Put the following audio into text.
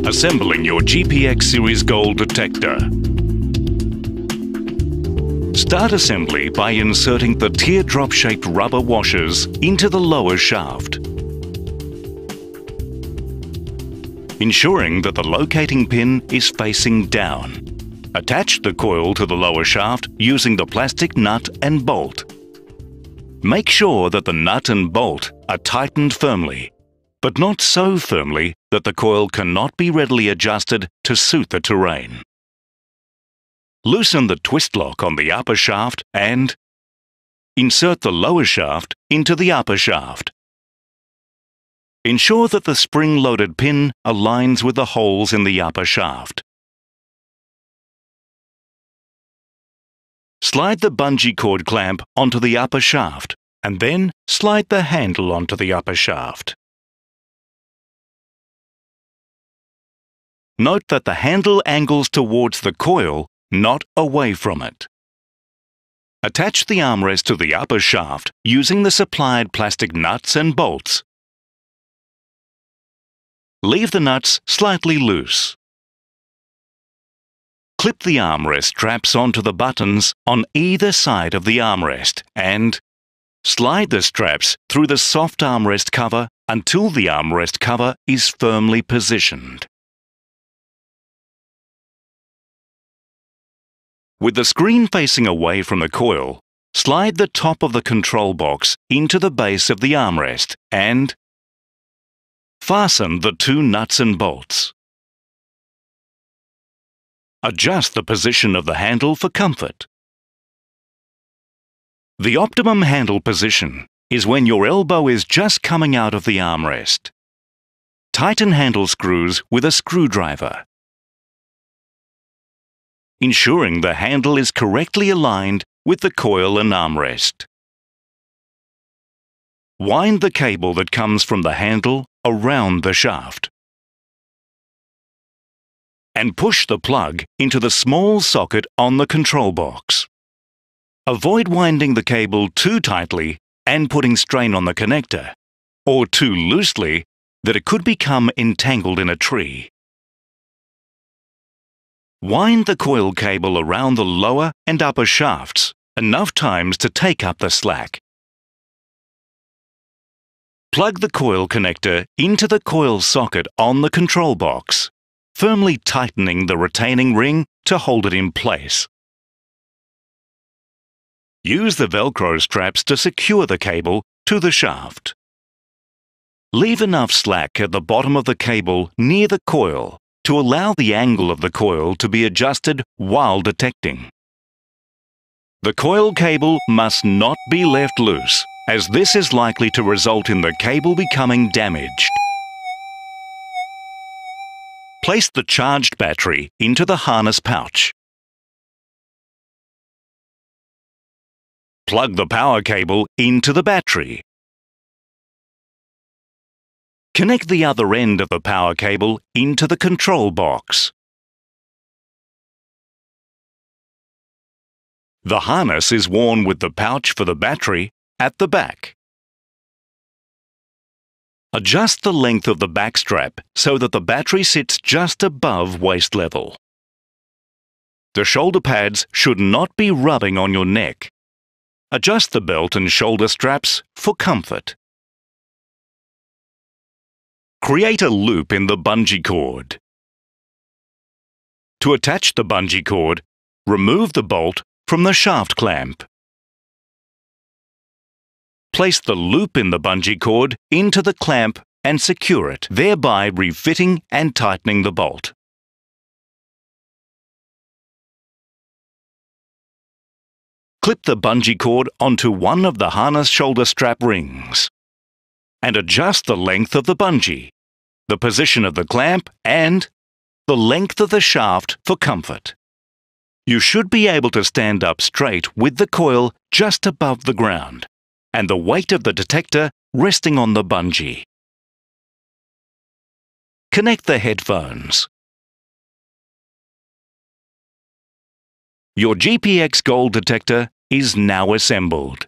Assembling your GPX Series Gold Detector. Start assembly by inserting the teardrop-shaped rubber washers into the lower shaft. Ensuring that the locating pin is facing down. Attach the coil to the lower shaft using the plastic nut and bolt. Make sure that the nut and bolt are tightened firmly, but not so firmly that the coil cannot be readily adjusted to suit the terrain. Loosen the twist lock on the upper shaft and insert the lower shaft into the upper shaft. Ensure that the spring-loaded pin aligns with the holes in the upper shaft. Slide the bungee cord clamp onto the upper shaft and then slide the handle onto the upper shaft. Note that the handle angles towards the coil, not away from it. Attach the armrest to the upper shaft using the supplied plastic nuts and bolts. Leave the nuts slightly loose. Clip the armrest straps onto the buttons on either side of the armrest and slide the straps through the soft armrest cover until the armrest cover is firmly positioned. With the screen facing away from the coil, slide the top of the control box into the base of the armrest and fasten the two nuts and bolts. Adjust the position of the handle for comfort. The optimum handle position is when your elbow is just coming out of the armrest. Tighten handle screws with a screwdriver. Ensuring the handle is correctly aligned with the coil and armrest. Wind the cable that comes from the handle around the shaft. And push the plug into the small socket on the control box. Avoid winding the cable too tightly and putting strain on the connector, or too loosely that it could become entangled in a tree. Wind the coil cable around the lower and upper shafts enough times to take up the slack. Plug the coil connector into the coil socket on the control box, firmly tightening the retaining ring to hold it in place. Use the Velcro straps to secure the cable to the shaft. Leave enough slack at the bottom of the cable near the coil to allow the angle of the coil to be adjusted while detecting. The coil cable must not be left loose, as this is likely to result in the cable becoming damaged. Place the charged battery into the harness pouch. Plug the power cable into the battery. Connect the other end of the power cable into the control box. The harness is worn with the pouch for the battery at the back. Adjust the length of the back strap so that the battery sits just above waist level. The shoulder pads should not be rubbing on your neck. Adjust the belt and shoulder straps for comfort. Create a loop in the bungee cord. To attach the bungee cord, remove the bolt from the shaft clamp. Place the loop in the bungee cord into the clamp and secure it, thereby refitting and tightening the bolt. Clip the bungee cord onto one of the harness shoulder strap rings and adjust the length of the bungee, the position of the clamp and the length of the shaft for comfort. You should be able to stand up straight with the coil just above the ground and the weight of the detector resting on the bungee. Connect the headphones. Your GPX Gold Detector is now assembled.